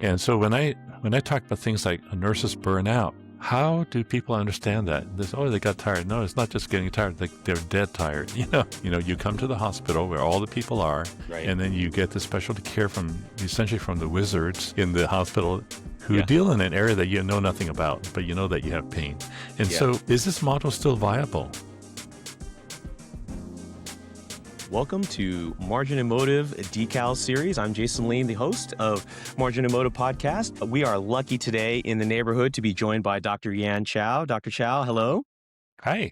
And so when I talk about things like nurses burn out, how do people understand that? They got tired. No, it's not just getting tired. They're dead tired. You come to the hospital where all the people are, Right. and then you get the specialty care essentially from the wizards in the hospital who Yeah. deal in an area that you know nothing about, but you know that you have pain. And Yeah. so is this model still viable? Welcome to Margin and Motive Decal Series. I'm Jason Lean, the host of Margin and Motive Podcast. We are lucky today in the neighborhood to be joined by Dr. Yan Chow. Dr. Chow, hello. Hi.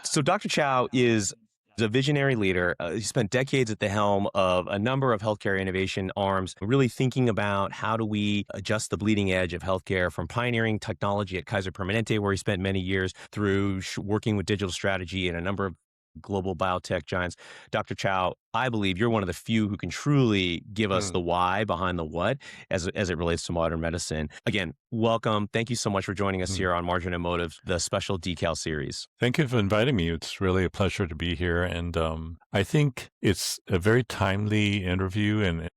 So Dr. Chow is a visionary leader. He spent decades at the helm of a number of healthcare innovation arms, really thinking about how do we adjust the bleeding edge of healthcare, from pioneering technology at Kaiser Permanente, where he spent many years, through working with digital strategy and a number of global biotech giants. Dr. Chow, I believe you're one of the few who can truly give us the why behind the what as it relates to modern medicine. Again, welcome. Thank you so much for joining us here on Margin and Motive, the special decal series. Thank you for inviting me. It's really a pleasure to be here. And I think it's a very timely interview. And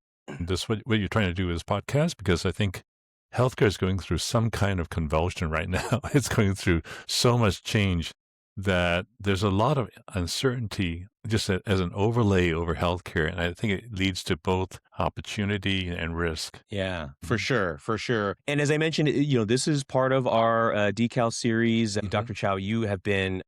what you're trying to do is podcast, because I think healthcare is going through some kind of convulsion right now. It's going through so much change that there's a lot of uncertainty just as an overlay over healthcare. And I think it leads to both opportunity and risk. Yeah, for sure. For sure. And as I mentioned, this is part of our decal series. Dr. Chow, you have been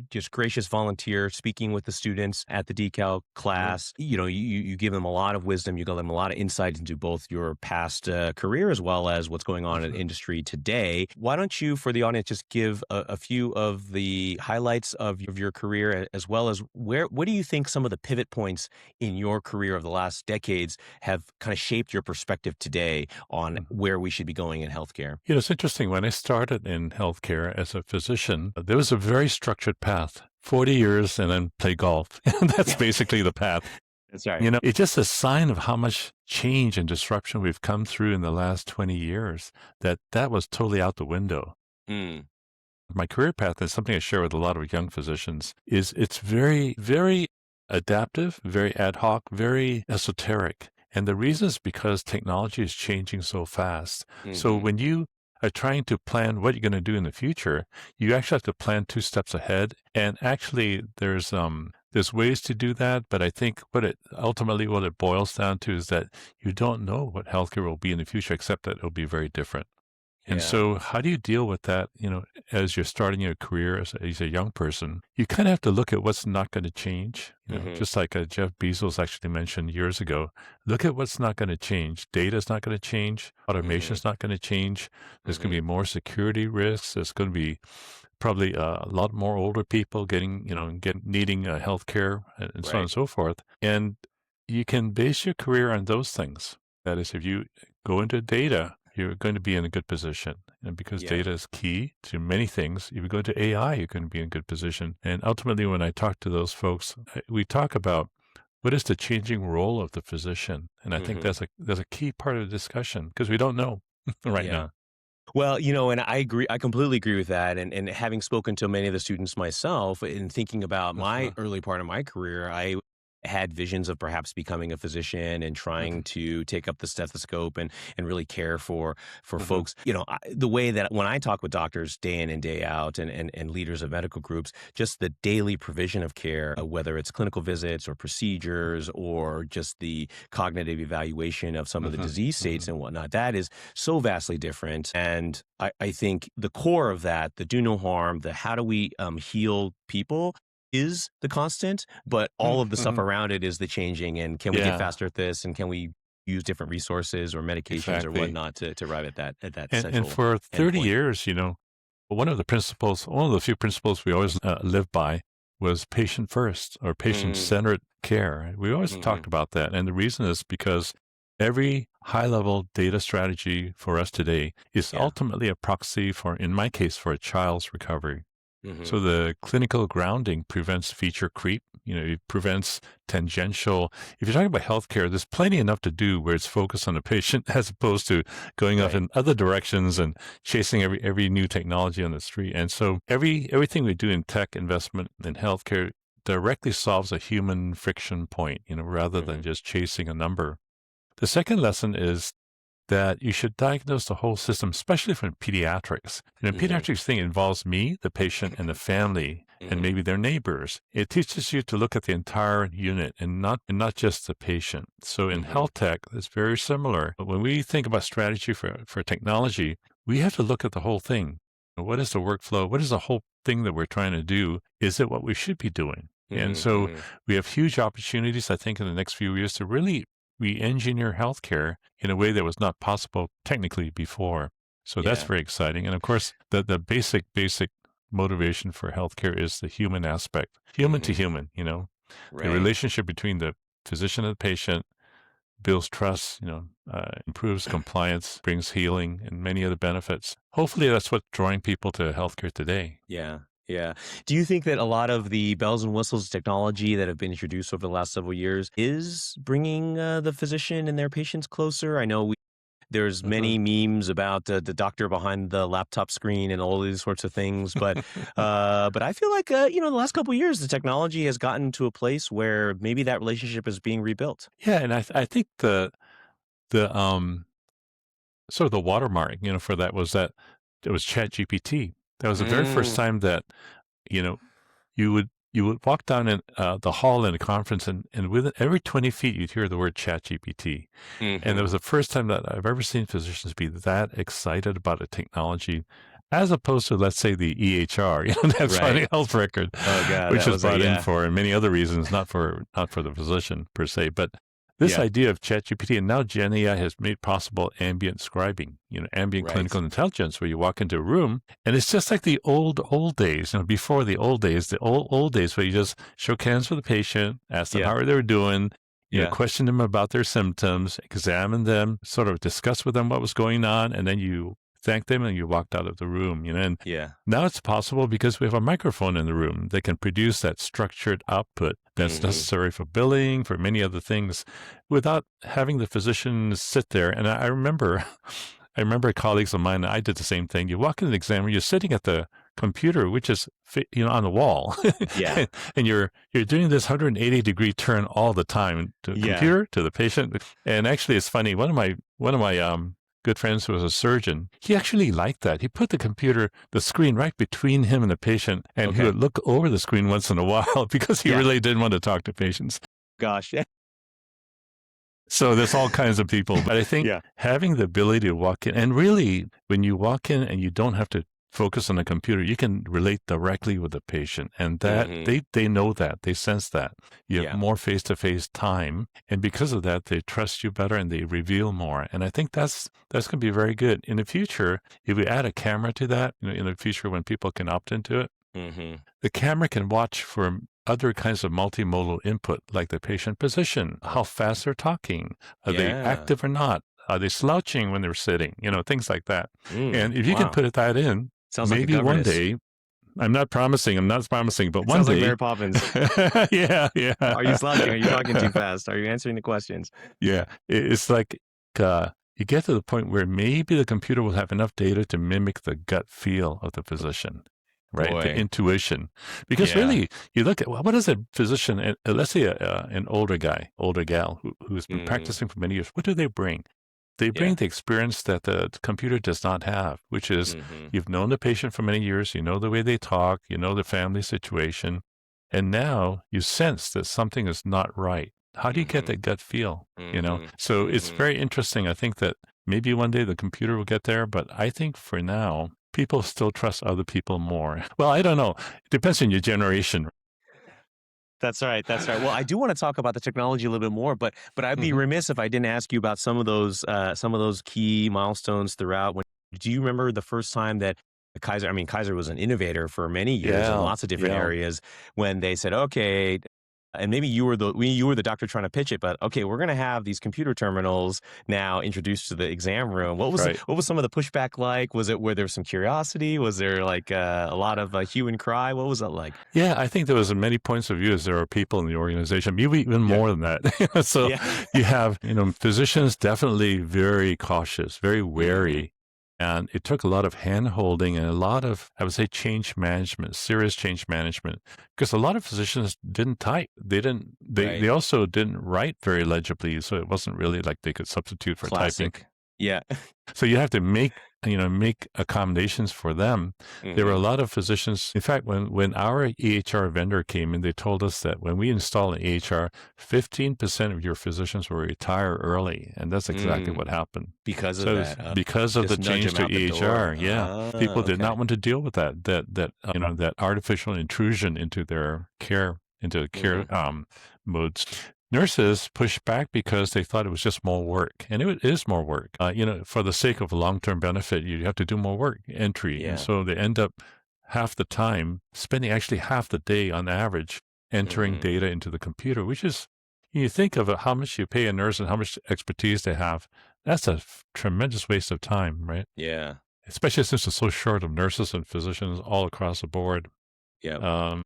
just gracious volunteer speaking with the students at the decal class. You give them a lot of wisdom. You give them a lot of insight into both your past career as well as what's going on in the industry today. Why don't you, for the audience, just give a few of the highlights of your career, as well as what do you think some of the pivot points in your career of the last decades have kind of shaped your perspective today on where we should be going in healthcare? It's interesting. When I started in healthcare as a physician, there was a very structured path. 40 years and then play golf. And that's basically the path. That's right. It's just a sign of how much change and disruption we've come through in the last 20 years that was totally out the window. My career path is something I share with a lot of young physicians. It's very, very adaptive, very ad hoc, very esoteric. And the reason is because technology is changing so fast. So when you are trying to plan what you're going to do in the future, you actually have to plan 2 steps ahead. And actually, there's ways to do that. But I think what it boils down to is that you don't know what healthcare will be in the future, except that it'll be very different. And so how do you deal with that, as you're starting your career as a young person? You kind of have to look at what's not going to change, just like Jeff Bezos actually mentioned years ago. Look at what's not going to change. Data is not going to change. Automation is not going to change. There's going to be more security risks. There's going to be probably a lot more older people needing health care and so on and so forth. And you can base your career on those things. That is, if you go into data, you're going to be in a good position. And because data is key to many things, if you go to AI, you're going to be in a good position. And ultimately, when I talk to those folks, we talk about what is the changing role of the physician. And I think that's a key part of the discussion, because we don't know right now. Well, and I agree. I completely agree with that. And having spoken to many of the students myself, and thinking about my early part of my career, I had visions of perhaps becoming a physician and trying to take up the stethoscope and really care for folks. The way that when I talk with doctors day in and day out and leaders of medical groups, just the daily provision of care, whether it's clinical visits or procedures or just the cognitive evaluation of some of the disease states and whatnot, that is so vastly different. And I think the core of that, the do no harm, the how do we heal people, is the constant, but all of the stuff around it is the changing. And can we get faster at this? And can we use different resources or medications or whatnot to arrive at that central and for 30 endpoint? years, one of the few principles we always live by was patient first, or patient-centered care. We always talked about that. And the reason is because every high-level data strategy for us today is ultimately a proxy for, in my case, for a child's recovery. So the clinical grounding prevents feature creep. It prevents tangential. If you're talking about healthcare, there's plenty enough to do where it's focused on the patient, as opposed to going off in other directions and chasing every new technology on the street. And so everything we do in tech investment in healthcare directly solves a human friction point, rather than just chasing a number. The second lesson is that you should diagnose the whole system, especially from pediatrics. And the pediatrics thing involves me, the patient, and the family, and maybe their neighbors. It teaches you to look at the entire unit and not just the patient. So in health tech, it's very similar. But when we think about strategy for technology, we have to look at the whole thing. What is the workflow? What is the whole thing that we're trying to do? Is it what we should be doing? And so we have huge opportunities, I think, in the next few years to really re-engineer healthcare in a way that was not possible technically before. So that's very exciting. And of course, the basic motivation for healthcare is the human aspect, human to human, the relationship between the physician and the patient builds trust, improves compliance, brings healing and many other benefits. Hopefully that's what's drawing people to healthcare today. Yeah. Yeah. Do you think that a lot of the bells and whistles technology that have been introduced over the last several years is bringing the physician and their patients closer? I know there's many memes about the doctor behind the laptop screen and all these sorts of things, but I feel like the last couple of years the technology has gotten to a place where maybe that relationship is being rebuilt. Yeah, and I think the sort of the watermark, for that was that it was ChatGPT. That was the very first time that, you would walk down in the hall in a conference and within every 20 feet, you'd hear the word ChatGPT. And it was the first time that I've ever seen physicians be that excited about a technology as opposed to, let's say, the EHR, the electronic health record, which was brought in for and many other reasons, not for the physician per se, but this idea of ChatGPT, and now Gen AI has made possible ambient scribing, ambient clinical intelligence, where you walk into a room and it's just like the old days, before the old days where you just shook hands with the patient, asked them how they were doing, question them about their symptoms, examine them, sort of discuss with them what was going on, and then you thank them and you walked out of the room, and now it's possible because we have a microphone in the room that can produce that structured output that's necessary for billing, for many other things, without having the physician sit there. And I remember colleagues of mine, I did the same thing. You walk in an exam, you're sitting at the computer, which is on the wall, and you're doing this 180-degree turn all the time, to the computer, to the patient. And actually, it's funny. One of my good friends who was a surgeon, he actually liked that. He put the screen right between him and the patient, and he would look over the screen once in a while because he really didn't want to talk to patients. Gosh. So there's all kinds of people. But I think having the ability to walk in, and really when you walk in and you don't have to focus on the computer, you can relate directly with the patient, and that they know that, they sense that you have more face-to-face time, and because of that they trust you better and they reveal more. And I think that's going to be very good in the future. If we add a camera to that, in the future when people can opt into it, the camera can watch for other kinds of multimodal input, like the patient position, how fast they're talking, are they active or not, are they slouching when they're sitting, things like that. And if you can put that in, sounds maybe like one day, I'm not promising, but one sounds day. Like Mary Poppins. Yeah. Are you slouching? Are you talking too fast? Are you answering the questions? Yeah. It's like you get to the point where maybe the computer will have enough data to mimic the gut feel of the physician, right? Boy. The intuition. Because really, you look at, what is a physician, let's say an older guy, older gal who's been practicing for many years, what do they bring? They bring the experience that the computer does not have, which is you've known the patient for many years, you know the way they talk, you know the family situation, and now you sense that something is not right. How do you get that gut feel? So it's very interesting. I think that maybe one day the computer will get there, but I think for now, people still trust other people more. Well, I don't know. It depends on your generation. That's right. Well, I do want to talk about the technology a little bit more, but I'd be remiss if I didn't ask you about some of those key milestones throughout. Do you remember the first time that Kaiser was an innovator for many years in lots of different areas, when they said, okay, and maybe you were the doctor trying to pitch it, but okay, we're going to have these computer terminals now introduced to the exam room. What was some of the pushback like? Were there some curiosity? Was there like a lot of hue and cry? What was that like? Yeah, I think there was many points of view as there are people in the organization, maybe even more than that. So you have, physicians definitely very cautious, very wary. And it took a lot of hand-holding and a lot of, I would say, change management, serious change management, because a lot of physicians didn't type. They also didn't write very legibly, so it wasn't really like they could substitute for typing. Yeah. So you have to make accommodations for them. There were a Hmm. lot of physicians. In fact, when our EHR vendor came in, they told us that when we install an EHR, 15% of your physicians will retire early, and that's exactly Mm. what happened. Because of So it's that, because of the just nudge change them to out the door. EHR, yeah, Ah, people did okay. not want to deal with that artificial intrusion into their care, into care Hmm. modes. Nurses pushed back because they thought it was just more work, and it is more work. For the sake of long-term benefit, you have to do more work entry, and Yeah. so they end up half the time spending actually half the day on average entering Hmm. data into the computer, which is you think of how much you pay a nurse and how much expertise they have. That's a tremendous waste of time, right? Yeah. Especially since it's so short of nurses and physicians all across the board. Yep. Um,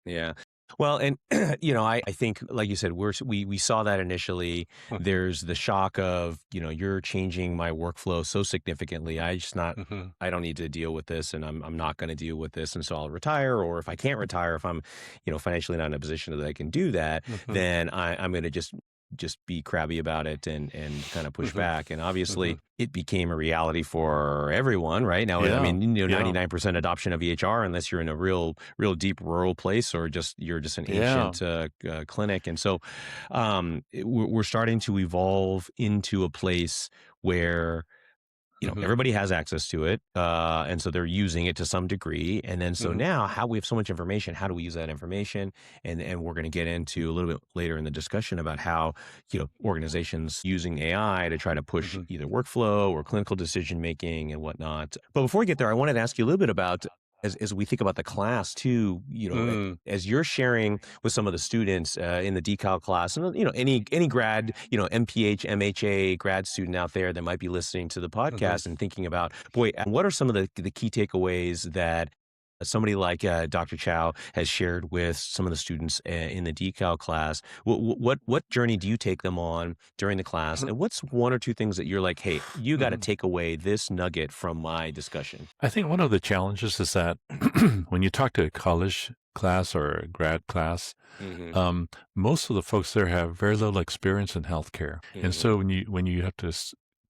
Yeah. Well, and I think, like you said, we saw that initially. mhm, There's the shock of, you're changing my workflow so significantly. mhm, I don't need to deal with this, and I'm not going to deal with this, and so I'll retire. Or if I can't retire, if I'm, financially not in a position that I can do that, mhm, then I'm going to just be crabby about it and kind of push mhm, back. And obviously, mhm. it became a reality for everyone, right? Now, I Yeah, mean, yeah, 99% adoption of EHR, unless you're in a real deep rural place or you're just an yeah. ancient clinic. And so we're starting to evolve into a place where Mhm, everybody has access to it, and so they're using it to some degree. And then so mhm, now, how we have so much information, how do we use that information? And we're going to get into a little bit later in the discussion about how organizations using AI to try to push mhm, either workflow or clinical decision making and whatnot. But before we get there, I wanted to ask you a little bit about. As we think about the class too, mm, as you're sharing with some of the students in the decal class, and any grad, MPH, MHA grad student out there that might be listening to the mhm, podcast and thinking about, boy, what are some of the key takeaways that somebody like Dr. Chow has shared with some of the students in the decal class? What journey do you take them on during the class, mhm, and what's one or two things that you're like, hey, you got to mhm. take away this nugget from my discussion? I think one of the challenges is that when you talk to a college class or a grad class, Hmm. most of the folks there have very little experience in healthcare, and Hmm. so when you have to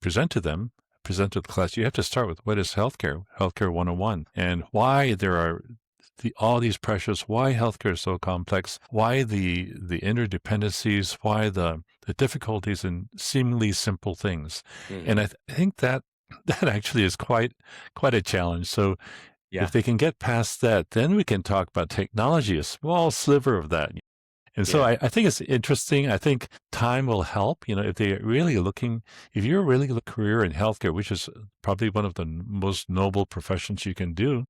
present to them, present to the class, you have to start with what is healthcare, healthcare 101, and why there are all these pressures, why healthcare is so complex, why the interdependencies, why the difficulties in seemingly simple things, and Hmm. I think that that actually is quite a challenge. So if Yeah. they can get past that, then we can talk about technology, a small sliver of that. And so Yeah. I think it's interesting. I think time will help. If they're really looking, if you're really a career in healthcare, which is probably one of the most noble professions you can do,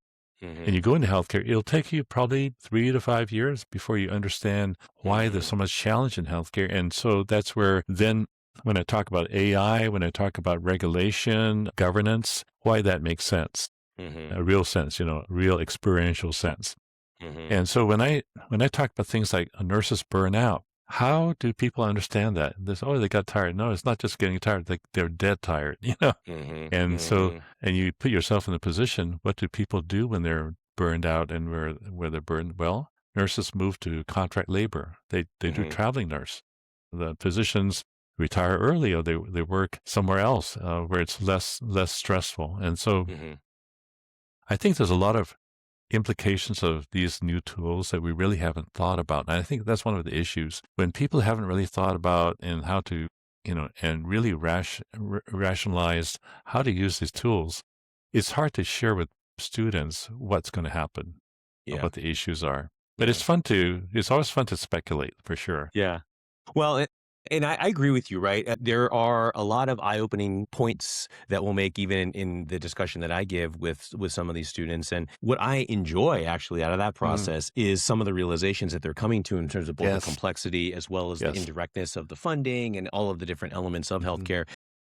and Hmm. you go into healthcare, it'll take you probably 3 to 5 years before you understand why there's Hmm. so much challenge in healthcare. And so that's where then when I talk about AI, when I talk about regulation, governance, why that makes sense, Hmm. a real sense, real experiential sense. Hmm. And so when I talk about things like nurses burn out, how do people understand that? This, oh, they got tired. No, it's not just getting tired. They're dead tired, Hmm. And so, Hmm. and you put yourself in the position, what do people do when they're burned out and where they're burned? Well, nurses move to contract labor. They do Hmm. traveling nurse. The physicians retire early or they work somewhere else where it's less stressful. And so Hmm. I think there's a lot of implications of these new tools that we really haven't thought about. And I think that's one of the issues when people haven't really thought about and how to, and really rationalize how to use these tools. It's hard to share with students what's going to happen, Yeah. what the issues are. But Yeah. it's always fun to speculate for sure. Yeah. Well, and I agree with you, right? There are a lot of eye-opening points that we'll make even in the discussion that I give with some of these students. And what I enjoy actually out of that Mm, process is some of the realizations that they're coming to in terms of both the yes. complexity as well as the Yes. indirectness of the funding and all of the different elements of Hmm. healthcare.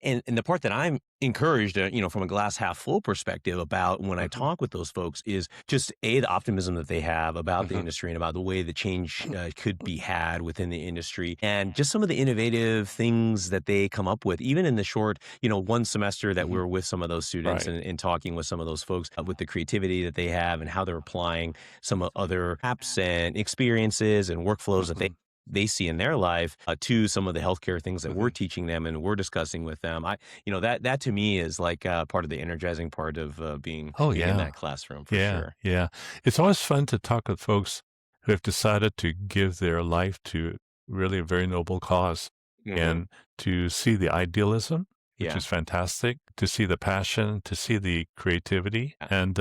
And the part that I'm encouraged, from a glass half full perspective about when I Hmm. talk with those folks is just the optimism that they have about the Hmm. industry and about the way the change could be had within the industry, and just some of the innovative things that they come up with, even in the short, one semester that Hmm. we're with some of those students Right. and talking with some of those folks with the creativity that they have and how they're applying some other apps and experiences and workflows that they Hmm. they see in their life to some of the healthcare things that we're Mhm. teaching them and we're discussing with them. That to me is like part of the energizing part of Oh, being in yeah. that classroom for Yeah. sure. Yeah. It's always fun to talk with folks who have decided to give their life to really a very noble cause Hmm. and to see the idealism, which Yeah. is fantastic, to see the passion, to see the creativity. Yeah. And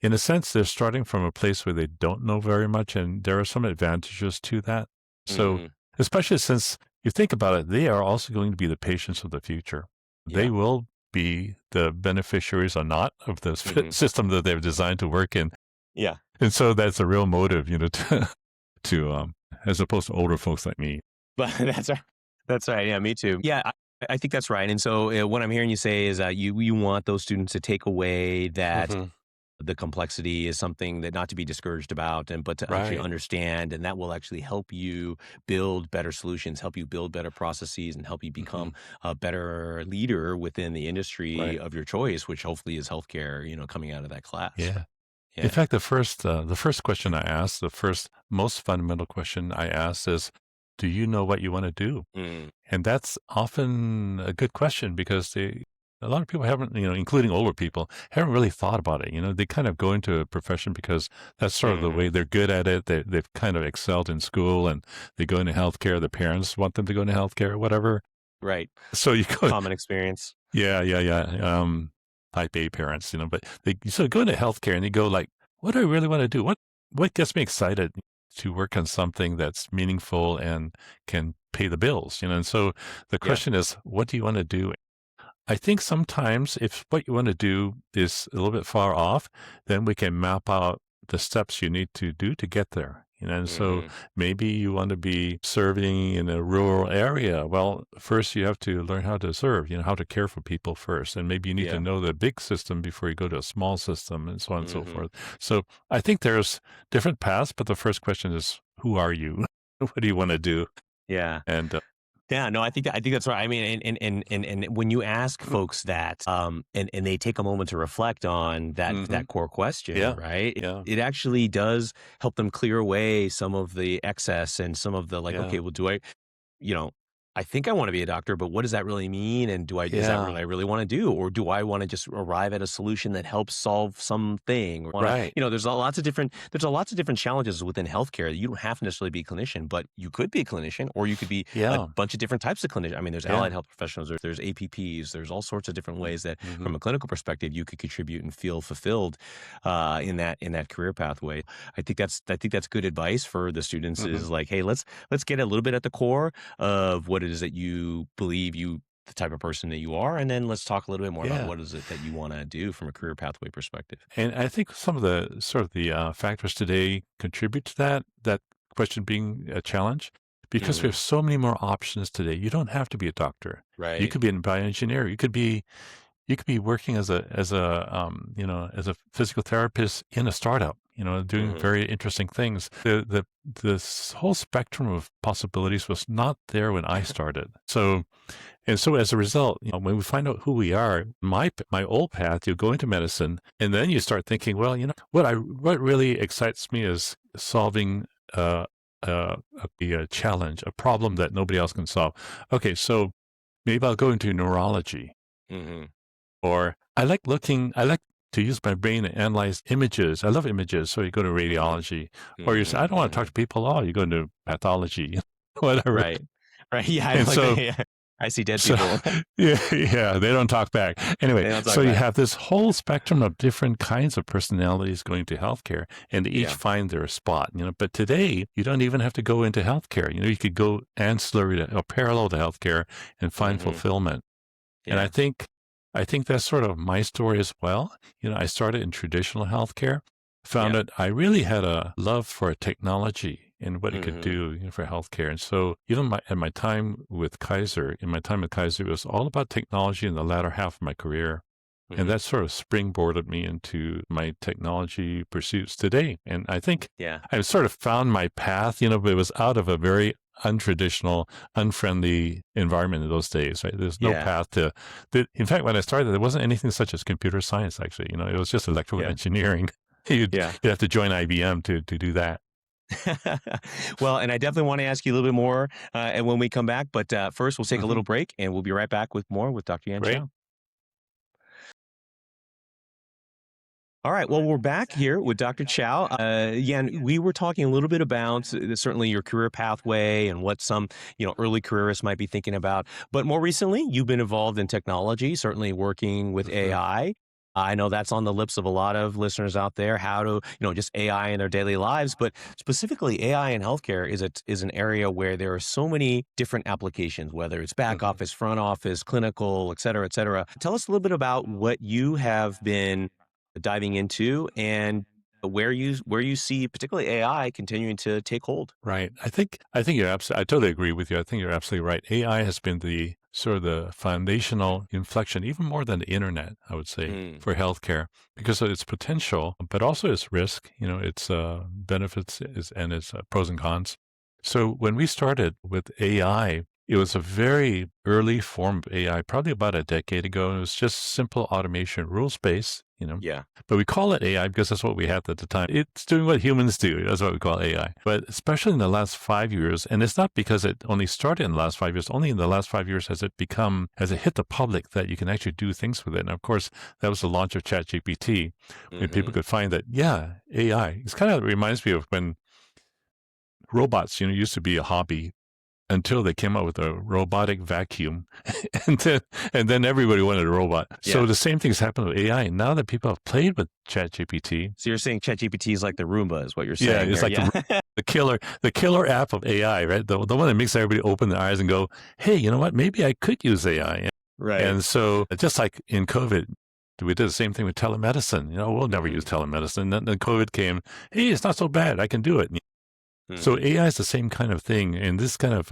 in a sense, they're starting from a place where they don't know very much. And there are some advantages to that. So, Hmm. especially since you think about it, they are also going to be the patients of the future. They Yeah. will be the beneficiaries or not of this Hmm. system that they've designed to work in. Yeah. And so that's a real motive, to as opposed to older folks like me. But that's right. That's right. Yeah, me too. Yeah, I think that's right. And so what I'm hearing you say is that you want those students to take away that Mhm. the complexity is something that not to be discouraged about, and but to actually Right. understand, and that will actually help you build better solutions, help you build better processes, and help you become Mhm. a better leader within the industry Right. of your choice, which hopefully is healthcare. Coming out of that class. Yeah. In Yeah. fact, the first question I asked, the first most fundamental question I asked is, "Do you know what you want to do?" Mm, And that's often a good question because a lot of people haven't, including older people, haven't really thought about it. They kind of go into a profession because that's sort of the hmm. way they're good at it. They've kind of excelled in school and they go into healthcare. Their parents want them to go into healthcare or whatever. Right. So you go, Common experience. yeah, yeah, yeah. Type A parents, but they so go into healthcare and you go like, what do I really want to do? What gets me excited to work on something that's meaningful and can pay the bills? And so the Yeah. question is, what do you want to do? I think sometimes if what you want to do is a little bit far off, then we can map out the steps you need to do to get there. And so Hmm. maybe you want to be serving in a rural area. Well, first you have to learn how to serve, how to care for people first. And maybe you need to Yeah. know the big system before you go to a small system and so on and so Hmm. forth. So I think there's different paths, but the first question is, who are you? What do you want to do? Yeah. And Yeah, no, I think that's right. I mean, and when you ask folks that, and they take a moment to reflect on that Mhm. core question, Yeah. right? Yeah. It actually does help them clear away some of the excess and some of the like, Yeah. okay, well, you know, I think I want to be a doctor, but what does that really mean? And is that Yeah. really I really want to do? Or do I want to just arrive at a solution that helps solve something? Or want to, Right. there's a lots of different challenges within healthcare. You don't have to necessarily be a clinician, but you could be a clinician, or you could be a Yeah. bunch of different types of clinician. I mean, there's Yeah. allied health professionals, there's APPs, there's all sorts of different ways that Mhm. from a clinical perspective, you could contribute and feel fulfilled in that career pathway. I think that's good advice for the students Mhm. is like, hey, let's get a little bit at the core of what it is that you believe the type of person that you are, and then let's talk a little bit more about yeah. what is it that you want to do from a career pathway perspective. And I think some of the sort of the factors today contribute to that question being a challenge because we Hmm. have so many more options today. You don't have to be a doctor. You Right. could be a bioengineer. You could be working as a physical therapist in a startup. Doing Hmm. very interesting things. This whole spectrum of possibilities was not there when I started. So as a result, when we find out who we are, my old path, you go into medicine, and then you start thinking, well, what really excites me is solving a challenge, a problem that nobody else can solve. Okay, so maybe I'll go into neurology, Hmm. or I like to use my brain and analyze images. I love images, so you go to Hmm. radiology, or you say, Hmm. I don't want to talk Hmm. to people at all. You go into pathology, whatever. Right. Right. Yeah, I And like that. so Yeah. I see dead So people. yeah, yeah, they don't talk back. Anyway, They don't so talk you back. have this whole spectrum of different kinds of personalities going to healthcare, and they each Yeah. find their spot. But today you don't even have to go into healthcare. You could go ancillary or parallel to healthcare and find Hmm. fulfillment. And I Yeah. think, I think that's sort of my story as well. I started in traditional healthcare, found Yeah. that I really had a love for technology and what it could Hmm. do, for healthcare. And so even in my time with Kaiser, it was all about technology in the latter half of my career. And Hmm. that sort of springboarded me into my technology pursuits today. And I think Yeah. I sort of found my path, but it was out of a very untraditional, unfriendly environment in those days, right? There's no Yeah. path in fact, when I started, there wasn't anything such as computer science, actually. It was just electrical Yeah. engineering. You'd, Yeah. you'd have to join IBM to do that. Well, and I definitely want to ask you a little bit more and when we come back. But first, we'll take a Hmm. little break and we'll be right back with more with Dr. Yan Great. Chow. All right. Well, we're back here with Dr. Chow. Yan, we were talking a little bit about certainly your career pathway and what some early careerists might be thinking about. But more recently, you've been involved in technology, certainly working with Hmm. AI. I know that's on the lips of a lot of listeners out there. How to just AI in their daily lives, but specifically AI in healthcare is an area where there are so many different applications, whether it's back Hmm. office, front office, clinical, et cetera, et cetera. Tell us a little bit about what you have been diving into and where you see particularly AI continuing to take hold. Right. I think you're absolutely. I totally agree with you. I think you're absolutely right. AI has been the sort of the foundational inflection, even more than the internet, I would say, Mm, for healthcare because of its potential, but also its risk. Its benefits and its pros and cons. So when we started with AI, it was a very early form of AI, probably about a decade ago. And it was just simple automation, rules based. yeah. But we call it AI because that's what we had at the time. It's doing what humans do. That's what we call AI. But especially in the last 5 years, and it's not because it only started in the last 5 years, only in the last 5 years has it hit the public that you can actually do things with it. And of course, that was the launch of ChatGPT, when people Hmm. could find that, yeah, AI. It's kind of reminds me of when robots, used to be a hobby until they came out with a robotic vacuum, and then everybody wanted a robot. So Yeah. the same thing's happened with AI. Now that people have played with ChatGPT, So you're saying ChatGPT is like the Roomba, is what you're yeah, saying it's here. like Yeah. the killer app of AI, right? The one that makes everybody open their eyes and go, hey, you know what? Maybe I could use AI. Right. And so just like in COVID, we did the same thing with telemedicine. We'll never use Hmm. telemedicine. Then COVID came. Hey, it's not so bad. I can do it. So Hmm. AI is the same kind of thing, and this kind of,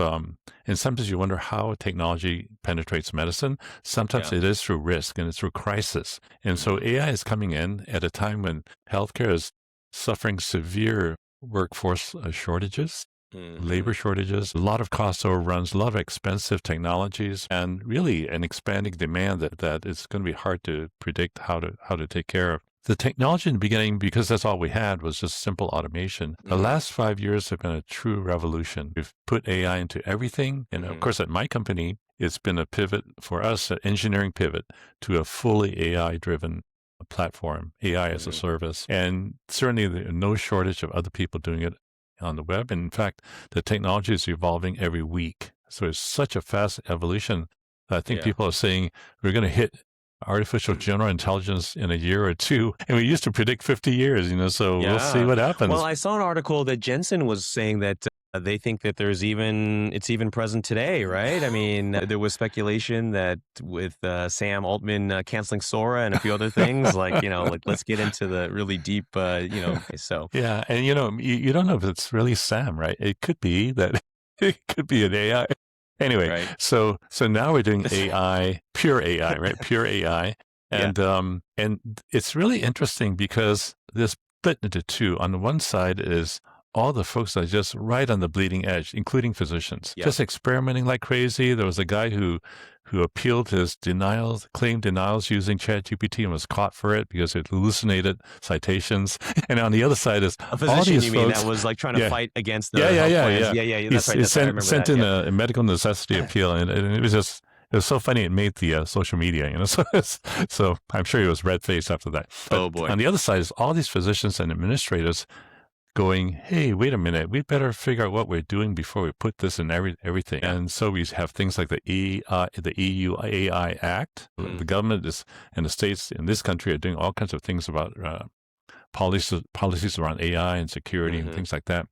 and sometimes you wonder how technology penetrates medicine. Sometimes Yeah. it is through risk and it's through crisis. And so Hmm. AI is coming in at a time when healthcare is suffering severe workforce shortages, labor Hmm. shortages, a lot of cost overruns, a lot of expensive technologies, and really an expanding demand that it's going to be hard to predict how to take care of. The technology in the beginning, because that's all we had, was just simple automation. The Hmm. last 5 years have been a true revolution. We've put AI into everything. And of Hmm. course, at my company, it's been a pivot for us, an engineering pivot to a fully AI driven platform, AI as a Hmm. service. And certainly there's no shortage of other people doing it on the web. And in fact, the technology is evolving every week. So it's such a fast evolution. I think Yeah. people are saying we're going to hit artificial general intelligence in a year or two. And we used to predict 50 years, so we'll see Yeah. what Well, happens. I saw an article that Jensen was saying that they think that it's even present today, right? I mean, there was speculation that with Sam Altman canceling Sora and a few other things, like let's get into the really deep, so Yeah. And, you don't know if it's really Sam, right? It could be that it could be an AI. Anyway, right. so now we're doing AI, pure AI, right? Pure AI. Yeah. And it's really interesting because this split into two. On the one side is all the folks that are just right on the bleeding edge, including physicians, Yeah. just experimenting like crazy. There was a guy who appealed his claimed denials using ChatGPT and was caught for it because it hallucinated citations. And on the other side is A all physician, these you mean, that folks. was like trying to Yeah, fight against yeah, the yeah, health yeah, plans. yeah. Yeah, yeah, yeah, He, that's right. he That's right. I sent remember sent that. in Yep. a medical necessity appeal, and it was so funny. It made the social media, so I'm sure he was red faced after that. But Oh boy. on the other side is all these physicians and administrators going, hey, wait a minute, we better figure out what we're doing before we put this in everything. Yeah. And so we have things like the EU AI Act. Mm, The government is and the states in this country are doing all kinds of things about policies around AI and security and hmm. things like that.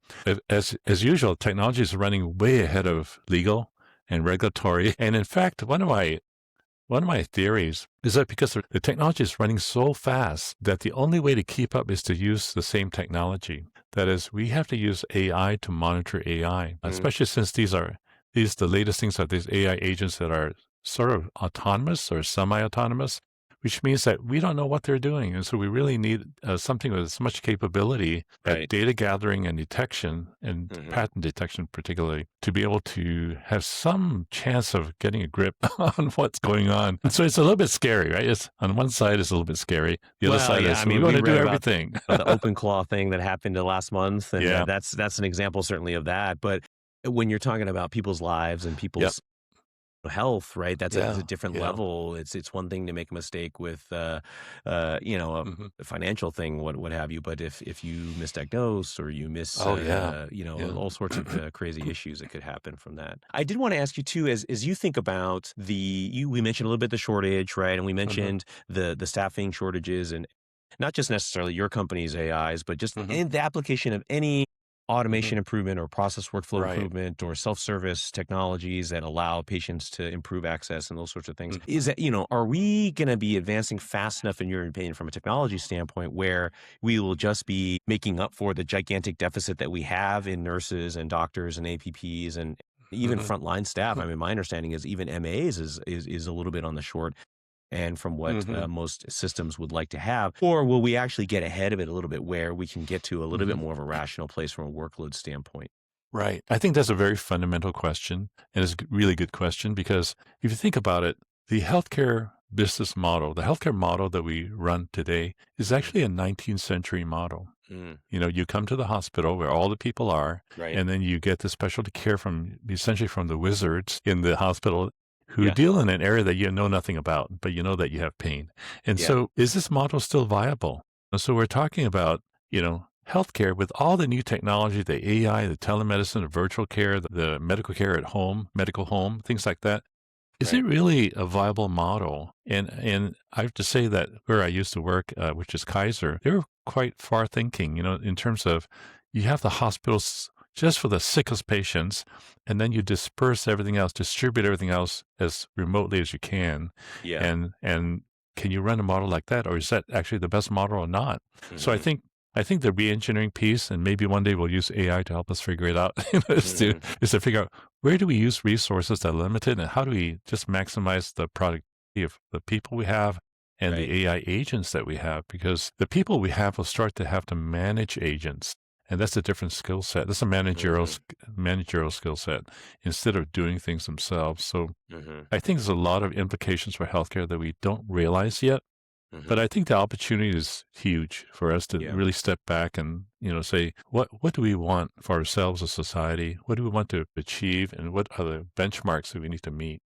As usual, technology is running way ahead of legal and regulatory. And in fact, one of my theories is that because the technology is running so fast that the only way to keep up is to use the same technology. That is, we have to use AI to monitor AI, Mm, especially since the latest things are these AI agents that are sort of autonomous or semi-autonomous. which means that we don't know what they're doing. And so we really need something with as much capability at Right. data gathering and detection, and pattern detection particularly, to be able to have some chance of getting a grip on what's going on. And so it's a little bit scary, right? It's on one side, it's a little bit scary. The other Well, side yeah, is I we mean, want we to do read about everything. the open claw thing that happened last month, and Yeah. that's an example certainly of that. But when you're talking about people's lives and Yep. people's health, right? That's Yeah. a different Yeah. level. It's one thing to make a mistake with, you know, Mhm. a financial thing, what have you. But if you misdiagnose or you miss, Oh, yeah. you know, Yeah. all sorts of crazy issues that could happen from that. I did want to ask you too, as you think about we mentioned a little bit the shortage, right? And we mentioned the staffing shortages, and not just necessarily your company's AIs, but just in the application of any automation improvement or process workflow Right. improvement or self-service technologies that allow patients to improve access and those sorts of things. Mhm. Is that, you know, are we going to be advancing fast enough, in your opinion, from a technology standpoint, where we will just be making up for the gigantic deficit that we have in nurses and doctors and APPs and even frontline staff? I mean, my understanding is even MAs is a little bit on the short and from what most systems would like to have? Or will we actually get ahead of it a little bit, where we can get to a little bit more of a rational place from a workload standpoint? Right. I think that's a very fundamental question, and it's a really good question, because if you think about it, the healthcare business model, the healthcare model that we run today, is actually a 19th century model. Mm, You know, you come to the hospital where all the people are, right. and then you get the specialty care from essentially from the wizards in the hospital who Yeah. deal in an area that you know nothing about, but you know that you have pain. And Yeah. so is this model still viable? And so we're talking about, healthcare with all the new technology, the AI, the telemedicine, the virtual care, the medical care at home, medical home, things like that. Is it Right. really a viable model? And I have to say that where I used to work, which is Kaiser, they were quite far thinking, in terms of you have the hospitals just for the sickest patients, and then you disperse everything else, distribute everything else as remotely as you can. Yeah. And can you run a model like that, or is that actually the best model or not? So I Hmm. think the re-engineering piece, and maybe one day we'll use AI to help us figure it out, is to figure out where do we use resources that are limited, and how do we just maximize the productivity of the people we have and Right. the AI agents that we have? Because the people we have will start to have to manage agents, and that's a different skill set. That's a managerial skill set instead of doing things themselves. So Hmm. I think there's a lot of implications for healthcare that we don't realize yet. But Hmm. I think the opportunity is huge for us to Yeah. really step back and, say, what do we want for ourselves as society? What do we want to achieve? And what are the benchmarks that we need to meet?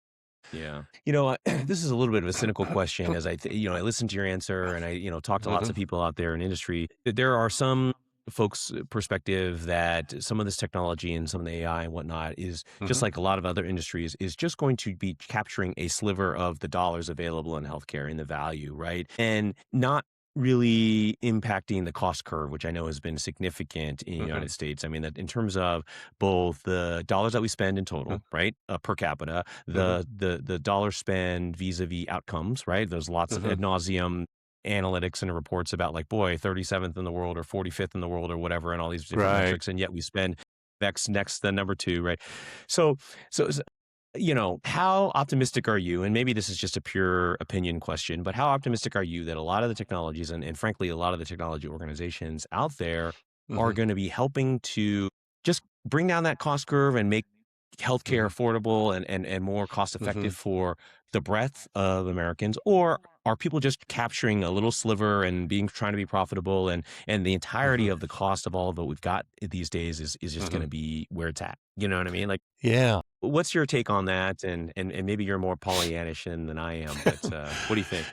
Yeah. You know, this is a little bit of a cynical question, as I listened to your answer, and I, talked to lots of people out there in industry. There are some folks' perspective that some of this technology and some of the AI and whatnot is just Mhm. like a lot of other industries, is just going to be capturing a sliver of the dollars available in healthcare and the value, right? And not really impacting the cost curve, which I know has been significant in the United Mhm. States. I mean, that in terms of both the dollars that we spend in Mhm. total, right, per capita, Mhm. the dollar spend vis-a-vis outcomes, right? There's lots of ad Mhm. nauseum analytics and reports about, like, boy, 37th in the world or 45th in the world or whatever, and all these different Right. metrics, and yet we spend next the number two, right? So, so, how optimistic are you? And maybe this is just a pure opinion question, but how optimistic are you that a lot of the technologies and frankly, a lot of the technology organizations out there are Mhm. going to be helping to just bring down that cost curve and make healthcare Mhm. affordable and more cost effective Mhm. for the breadth of Americans? Or are people just capturing a little sliver and trying to be profitable, and the entirety Mhm. of the cost of all of what we've got these days is just going Mhm. to be where it's at? You know what I mean? Like, Yeah. what's your take on that? And maybe you're more Pollyannish than I am, but what do you think?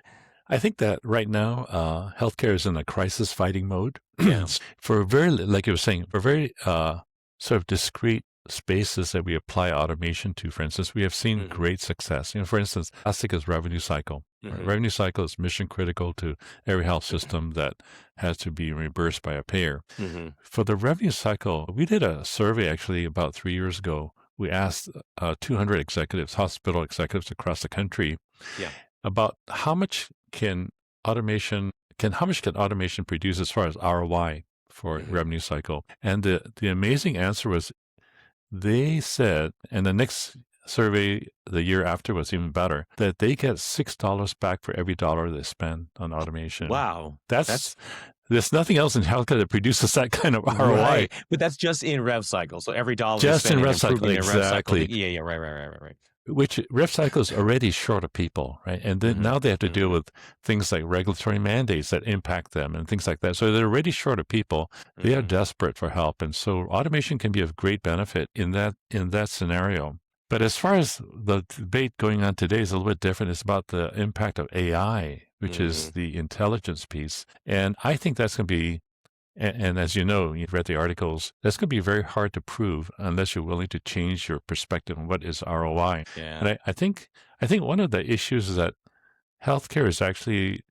I think that right now, healthcare is in a crisis fighting mode. Yeah. For very, like you were saying, for very sort of discrete spaces that we apply automation to, for instance, we have seen Hmm. great success. For instance, classic is revenue cycle. Right? Hmm. Revenue cycle is mission critical to every health system that has to be reimbursed by a payer. Hmm. For the revenue cycle, we did a survey actually about 3 years ago. We asked 200 executives, hospital executives across the country, Yeah. about how much can automation produce as far as ROI for Hmm. revenue cycle. And the amazing answer was, they said, and the next survey the year after was even better, that they get $6 back for every dollar they spend on automation. Wow. That's There's nothing else in healthcare that produces that kind of ROI. Right. But that's just in rev cycle. So every dollar they Just spend in in rev cycle, improving their rev cycle. exactly. Yeah, right. Which rev cycle is already short of people, right? And then now they have to deal with things like regulatory mandates that impact them and things like that. So they're already short of people. They are desperate for help, and so automation can be of great benefit in that scenario. But as far as the debate going on today is a little bit different. It's about the impact of AI, which is the intelligence piece, and I think that's going to be. And as you know, you've read the articles, that's going to be very hard to prove unless you're willing to change your perspective on what is ROI. Yeah. And I think one of the issues is that healthcare is actually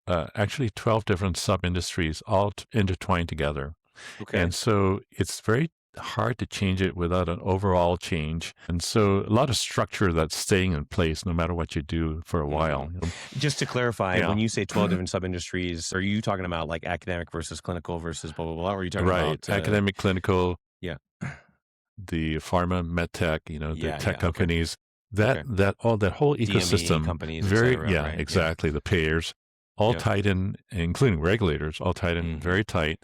12 different sub-industries all intertwined together. Okay. And so it's very hard to change it without an overall change. And so a lot of structure that's staying in place no matter what you do for a while. Just to clarify, Yeah. when you say 12 different sub-industries, are you talking about like academic versus clinical versus blah, blah, blah? Or are you talking about... academic, clinical, Yeah. the pharma, medtech, the Yeah, tech okay. companies, that whole DME ecosystem, companies, et very, cetera, right? exactly. The payers, all Yep. tied in, including regulators, all tied in very tight.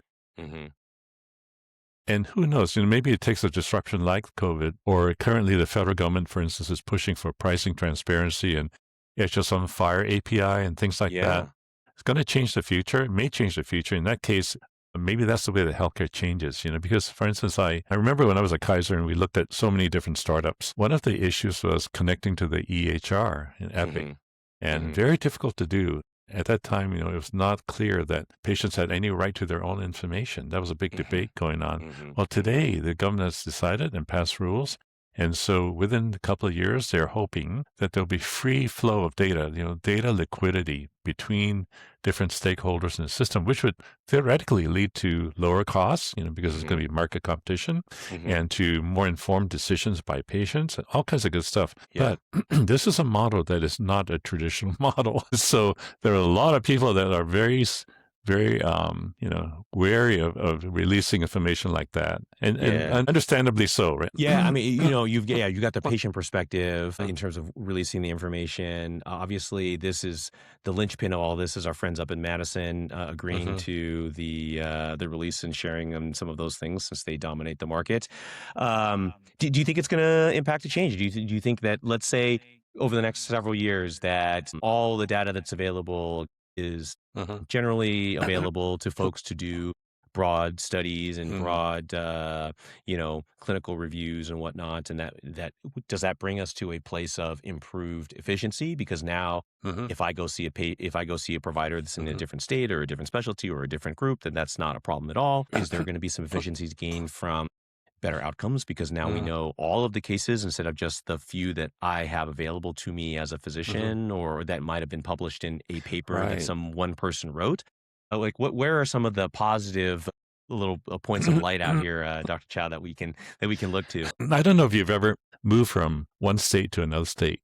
And who knows, maybe it takes a disruption like COVID, or currently the federal government, for instance, is pushing for pricing transparency and HL on Fire API and things like that. It's going to change the future. It may change the future. In that case, maybe that's the way that healthcare changes, because, for instance, I remember when I was at Kaiser and we looked at so many different startups, one of the issues was connecting to the EHR in Epic, and very difficult to do. At that time, it was not clear that patients had any right to their own information. That was a big debate going on. Well, today, the government has decided and passed rules. And so within a couple of years, they're hoping that there'll be free flow of data, data liquidity between different stakeholders in the system, which would theoretically lead to lower costs, because it's going to be market competition, and to more informed decisions by patients and all kinds of good stuff. Yeah. But this is a model that is not a traditional model. So there are a lot of people that are very wary of releasing information like that, and understandably so, right? Yeah, I mean, you got the patient perspective in terms of releasing the information. Obviously, this is the linchpin of all this is our friends up in Madison agreeing to the release and sharing and some of those things since they dominate the market. Do you think it's going to impact a change? Do you think that, let's say, over the next several years, that all the data that's available is generally available to folks to do broad studies and broad, clinical reviews and whatnot, and that does that bring us to a place of improved efficiency? Because now, if I go see a provider that's in a different state or a different specialty or a different group, then that's not a problem at all. Is there going to be some efficiencies gained from better outcomes because now we know all of the cases instead of just the few that I have available to me as a physician or that might have been published in a paper that some one person wrote? Where are some of the positive little points of light out here, Dr. Chow, that we can look to? I don't know if you've ever moved from one state to another state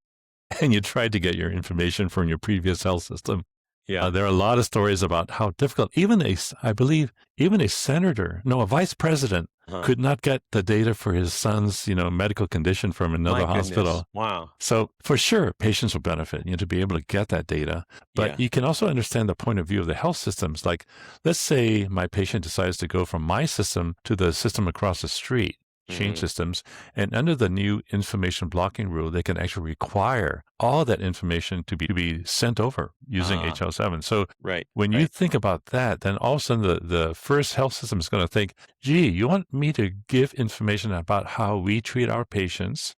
and you tried to get your information from your previous health system. Yeah. There are a lot of stories about how difficult, I believe a vice president could not get the data for his son's, medical condition from another hospital. Wow. So for sure, patients will benefit, to be able to get that data. But you can also understand the point of view of the health systems. Like, let's say my patient decides to go from my system to the system across the street. Change systems, and under the new information blocking rule, they can actually require all that information to be sent over using HL7. So when you think about that, then all of a sudden the first health system is going to think, gee, you want me to give information about how we treat our patients,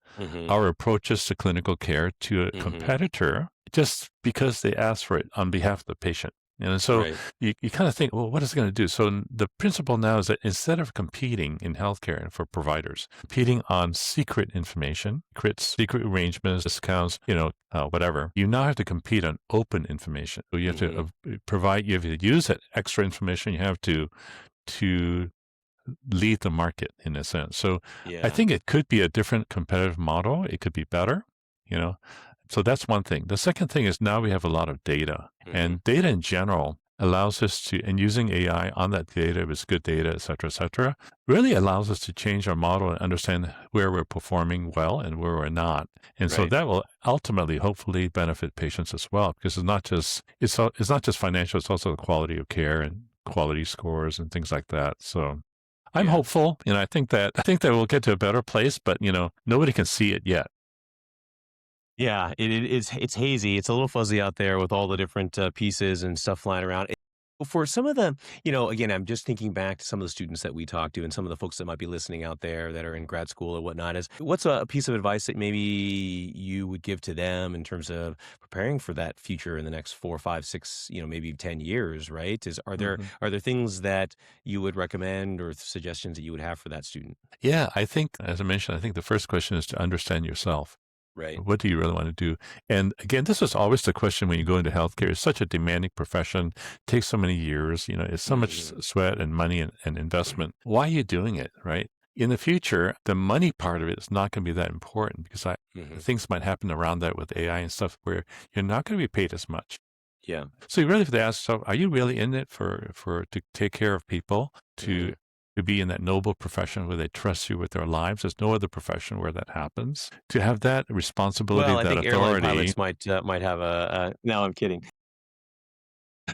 our approaches to clinical care to a competitor just because they asked for it on behalf of the patient. And so you kind of think, well, what is it going to do? So the principle now is that instead of competing in healthcare for providers, competing on secret information, secret arrangements, discounts, whatever, you now have to compete on open information. So you have to you have to use that extra information. You have to lead the market in a sense. So I think it could be a different competitive model. It could be better, So that's one thing. The second thing is now we have a lot of data, and data in general allows us to, and using AI on that data, if it's good data, et cetera, really allows us to change our model and understand where we're performing well and where we're not. And so Right. that will ultimately, hopefully, benefit patients as well, because it's not just financial, it's also the quality of care and quality scores and things like that. So I'm Yeah. hopeful, I think that we'll get to a better place, but nobody can see it yet. Yeah, it's hazy. It's a little fuzzy out there with all the different pieces and stuff flying around. For some of the, again, I'm just thinking back to some of the students that we talked to and some of the folks that might be listening out there that are in grad school or whatnot. Is what's a piece of advice that maybe you would give to them in terms of preparing for that future in the next 4, 5, 6, maybe 10 years? Right? Mhm. Are there things that you would recommend or suggestions that you would have for that student? Yeah, I think, as I mentioned, I think the first question is to understand yourself. Right. What do you really want to do? And again, this is always the question when you go into healthcare. It's such a demanding profession, takes so many years, it's so much Hmm. sweat and money and investment. Why are you doing it, right? In the future, the money part of it is not going to be that important because Hmm. things might happen around that with AI and stuff where you're not going to be paid as much. Yeah. So you really have to ask yourself, are you really in it to take care of people, Hmm. to be in that noble profession where they trust you with their lives? There's no other profession where that happens. To have that responsibility, Well, I that think airline authority. pilots might have a. No, I'm kidding.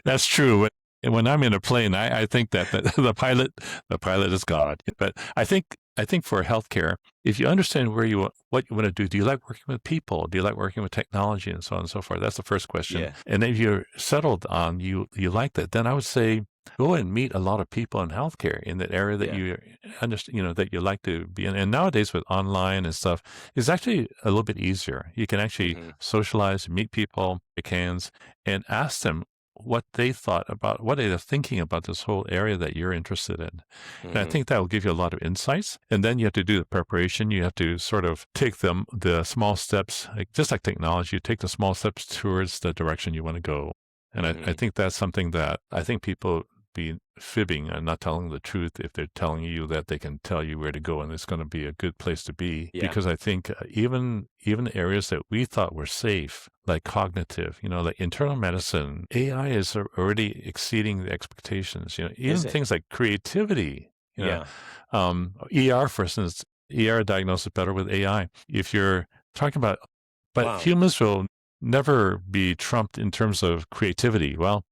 That's true. When I'm in a plane, I think that the pilot is God. But I think for healthcare, if you understand what you want to do you like working with people? Do you like working with technology and so on and so forth? That's the first question. Yeah. And if you're settled on you like that, then I would say go and meet a lot of people in healthcare in that area that Yeah. you understand, that you like to be in. And nowadays with online and stuff, it's actually a little bit easier. You can actually Hmm. socialize, meet people, shake hands, and ask them what they thought about what they're thinking about this whole area that you're interested in. And I Hmm. think that will give you a lot of insights. And then you have to do the preparation. You have to sort of take the small steps, just like technology, you take the small steps towards the direction you want to go. And I Hmm. think that's something that I think people be fibbing and not telling the truth if they're telling you that they can tell you where to go and it's going to be a good place to be. Yeah. Because I think even areas that we thought were safe, like cognitive, like internal medicine, AI is already exceeding the expectations. Is Even it? things like creativity. Yeah. ER, for instance, ER diagnosis better with AI. If you're talking about, but Wow. humans will never be trumped in terms of creativity. Well,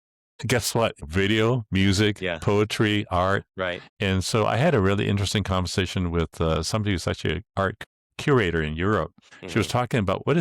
guess what? Video, music, Yeah. poetry, art. Right. And so I had a really interesting conversation with somebody who's actually an art curator in Europe. She was Hmm. talking about what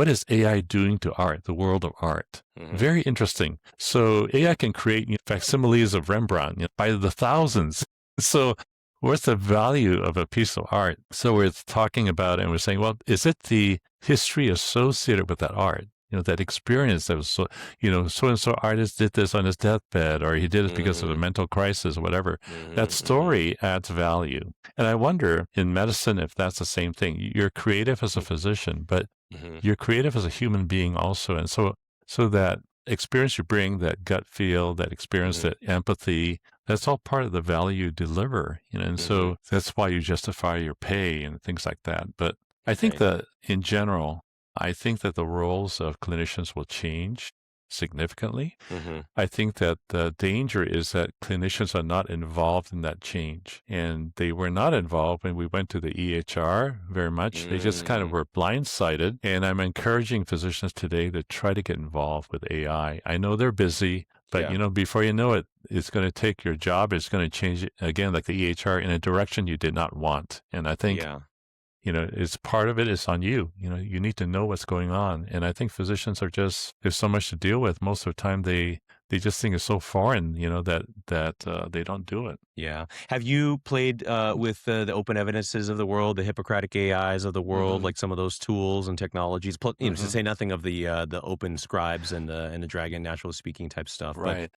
is AI doing to art, the world of art. Hmm. Very interesting. So AI can create facsimiles of Rembrandt by the thousands. So what's the value of a piece of art? So we're talking about it and we're saying, well, is it the history associated with that art? That experience that was so and so artist did this on his deathbed, or he did it because of a Hmm. mental crisis or whatever. That Hmm. Hmm. story adds value. And I wonder in medicine if that's the same thing. You're creative as a physician, but Hmm. you're creative as a human being also. And so that experience you bring, that gut feel, that experience, Hmm. that empathy, that's all part of the value you deliver. And Hmm. so that's why you justify your pay and things like that. But I think Right. that in general, I think that the roles of clinicians will change significantly. Hmm. I think that the danger is that clinicians are not involved in that change. And they were not involved when we went to the EHR very much. They just kind of Mm. were blindsided. And I'm encouraging physicians today to try to get involved with AI. I know they're busy, but Yeah. before you know it, it's going to take your job. It's going to change it again, like the EHR, in a direction you did not want. And I think Yeah. it's part of it is on you. You need to know what's going on. And I think physicians there's so much to deal with. Most of the time, they just think it's so foreign, that they don't do it. Yeah. Have you played with the open evidences of the world, the Hippocratic AIs of the world, Hmm. like some of those tools and technologies? To Hmm. say nothing of the open scribes and the dragon natural speaking type stuff. But Right.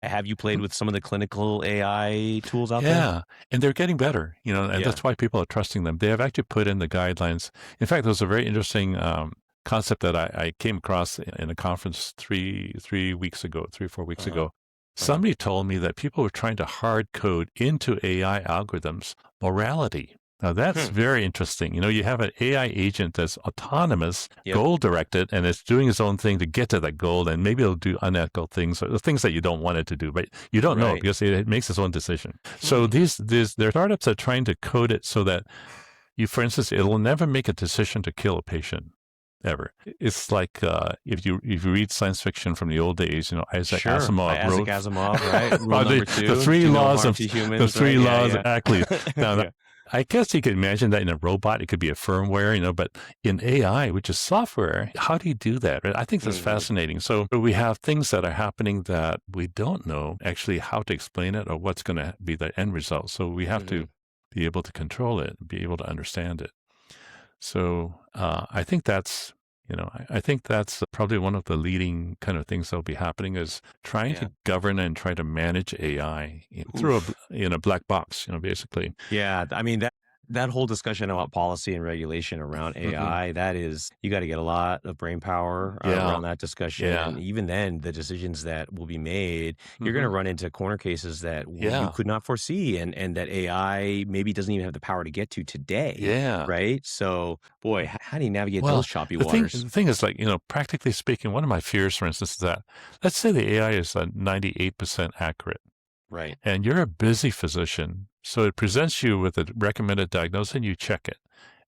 have you played with some of the clinical AI tools out there? Yeah. And they're getting better, and Yeah. that's why people are trusting them. They have actually put in the guidelines. In fact, there was a very interesting concept that I came across in a conference 3 weeks ago, 3 or 4 weeks Uh huh. ago. Uh huh. Somebody told me that people were trying to hard code into AI algorithms morality. Now that's Hmm. very interesting. You have an AI agent that's autonomous, Yep. goal directed, and it's doing its own thing to get to that goal. And maybe it'll do unethical things or the things that you don't want it to do, but you don't know Right. because it makes its own decision. So Hmm. there are startups that are trying to code it so that for instance, it'll never make a decision to kill a patient. Ever. It's like if you read science fiction from the old days, Isaac Sure. By Asimov Isaac wrote Asimov, right? Rule number the two: three do no laws harm of to the humans. three Right? Yeah. laws Yeah. exactly. Now, Yeah. I guess you could imagine that in a robot, it could be a firmware, but in AI, which is software, how do you do that? Right? I think that's Hmm. fascinating. So we have things that are happening that we don't know actually how to explain it or what's going to be the end result. So we have Hmm. to be able to control it, be able to understand it. So I think I think that's probably one of the leading kind of things that'll be happening is trying Yeah. to govern and try to manage AI through Oof. in a black box, basically. Yeah, I mean that whole discussion about policy and regulation around Hmm. AI, that is, you got to get a lot of brain power Yeah, around that discussion, yeah, and even then, the decisions that will be made, you're going to hmm, run into corner cases that you yeah, could not foresee, and that AI maybe doesn't even have the power to get to today, yeah. right? So, boy, how do you navigate those Well, choppy the thing waters? the thing is like practically speaking, one of my fears, for instance, is that let's say the AI is 98% accurate. Right. And you're a busy physician. So it presents you with a recommended diagnosis and you check it.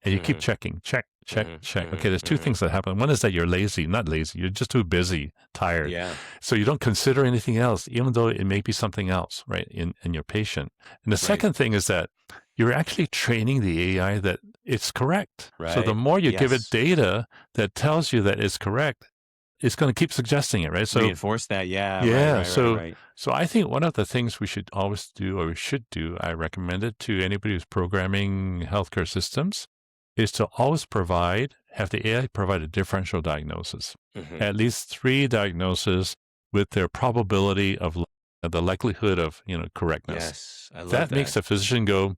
And you keep Hmm. checking, check, check, Hmm. check. Hmm. Okay, there's two Hmm. things that happen. One is that you're lazy, not lazy. You're just too busy, tired. Yeah. So you don't consider anything else, even though it may be something else, right, in your patient. And the Right. second thing is that you're actually training the AI that it's correct. So the Right. more you give it Yes. data that tells you that it's correct, it's going to keep suggesting it, right? So Reinforce that. Yeah. Right. yeah, Right. Right. so Right. so I think one of the things we should always do, or we should do, I recommend it to anybody who's programming healthcare systems, is to always have the AI provide a differential diagnosis, Hmm. at least three diagnoses with their probability of the likelihood of correctness. Yes, I love That makes that. the physician go,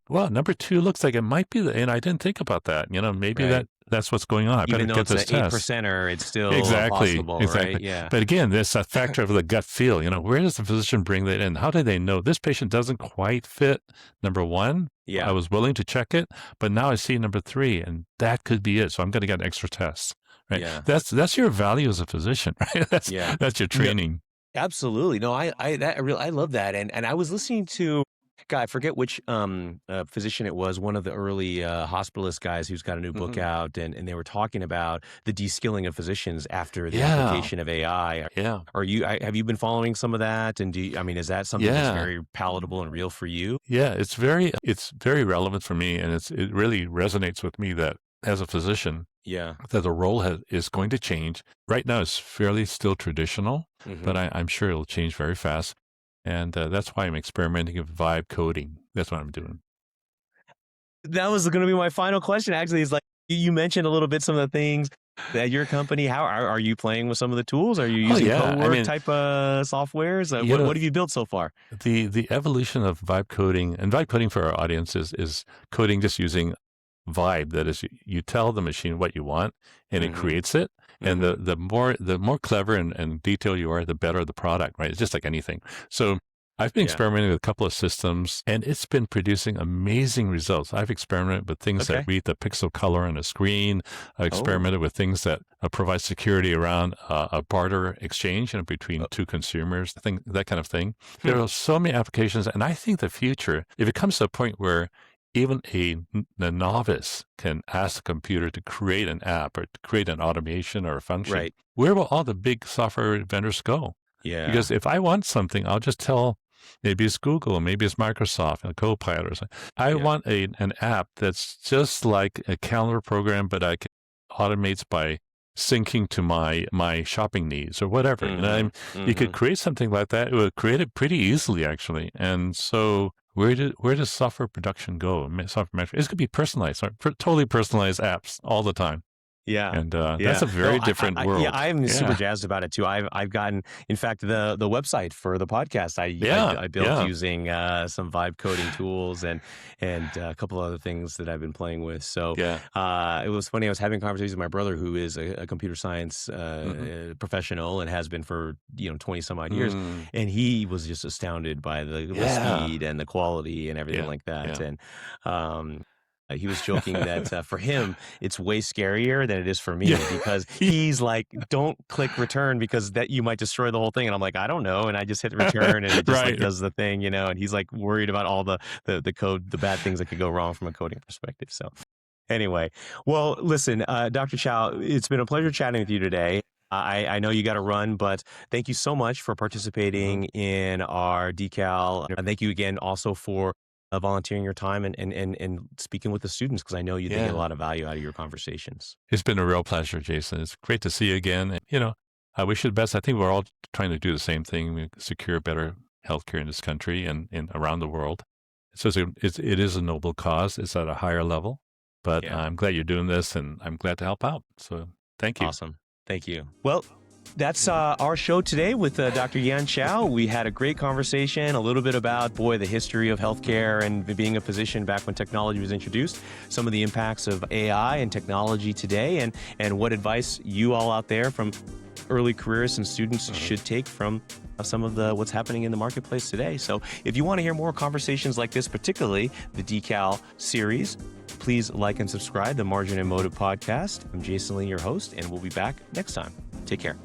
well, number two looks like it might be and I didn't think about that. Maybe Right. that's what's going on. I better Even though get it's this a eight test. percenter, it's still Exactly, possible, right? exactly. Yeah. But again, there's a factor of the gut feel. Where does the physician bring that in? How do they know this patient doesn't quite fit number one? I Yeah. was willing to check it, but now I see number three, and that could be it. So I'm going to get an extra test. Right? Yeah. That's your value as a physician, right? Yeah. That's your No, training. absolutely. No, I love that. And I was listening to, God, I forget which physician it was, one of the early hospitalist guys who's got a new book Hmm. out, and they were talking about the de-skilling of physicians after the Yeah, application of AI. yeah, Have you been following some of that? And I mean, is that something that's yeah. very palatable and real for you? Yeah, it's very relevant for me, and it really resonates with me that as a physician, Yeah. that the role is going to change. Right now, it's fairly still traditional, but Hmm. I'm sure it'll change very fast, and that's why I'm experimenting with vibe coding. That's what I'm doing. That was going to be my final question. Actually, is like you mentioned a little bit some of the things at your company. How are you playing with some of the tools? Are you Oh using yeah, I co-work mean, type softwares? you know, What have you built so far? the evolution of vibe coding and vibe coding for our audience is coding just using vibe. That is, you tell the machine what you want, and it Hmm. creates it. And Hmm. the more clever and detailed you are, the better the product, right? It's just like anything. So I've been Yeah. experimenting with a couple of systems, and it's been producing amazing results. I've experimented with things that Okay. read the pixel color on a screen. I've Oh. experimented with things that provide security around a barter exchange, between Uh, two consumers, that kind of thing. There hmm. are so many applications, and I think the future, if it comes to a point where even a novice can ask the computer to create an app or to create an automation or a function, Right. where will all the big software vendors go? Yeah. Because if I want something, I'll just tell, maybe it's Google, maybe it's Microsoft, a Copilot or something. I Yeah. want an app that's just like a calendar program, but I can automates by syncing to my shopping needs or whatever. Hmm. You could Hmm. create something like that. It would create it pretty easily, actually. And so where does software production go? Software management. It's going to be personalized, totally personalized apps all the time. Yeah. And Yeah. that's a very different Yeah, world. I'm super Yeah. jazzed about it too. I've gotten, in fact, the website for the podcast Yeah. I built Yeah. using some vibe coding tools and a couple other things that I've been playing with. So Yeah. it was funny. I was having conversations with my brother, who is a computer science Hmm. professional and has been for 20 some odd years, Mm. and he was just astounded by the Yeah. speed and the quality and everything Yeah. like that. Yeah. And um, he was joking that for him, it's way scarier than it is for me, Yeah. because he's like, "Don't click return because that you might destroy the whole thing." And I'm like, "I don't know," and I just hit return, and it just like Right. does the thing, And he's like worried about all the code, the bad things that could go wrong from a coding perspective. So anyway, well, listen, Dr. Chow, it's been a pleasure chatting with you today. I know you got to run, but thank you so much for Hmm. participating in our decal. And thank you again also for volunteering your time and speaking with the students, because I know they get a Yeah. lot of value out of your conversations. It's been a real pleasure, Jason. It's great to see you again. And, I wish you the best. I think we're all trying to do the same thing, we secure better healthcare in this country and around the world. So it is a noble cause. It's at a higher level, but Yeah. I'm glad you're doing this, and I'm glad to help out. So thank you. Awesome. Thank you. Well, that's our show today with Dr. Yan Chow. We had a great conversation, a little bit about, the history of healthcare and being a physician back when technology was introduced, some of the impacts of AI and technology today, and what advice you all out there from early careers and students should take from some of what's happening in the marketplace today. So if you want to hear more conversations like this, particularly the Decal series, please like and subscribe the Margin and Motive podcast. I'm Jason Lee, your host, and we'll be back next time. Take care.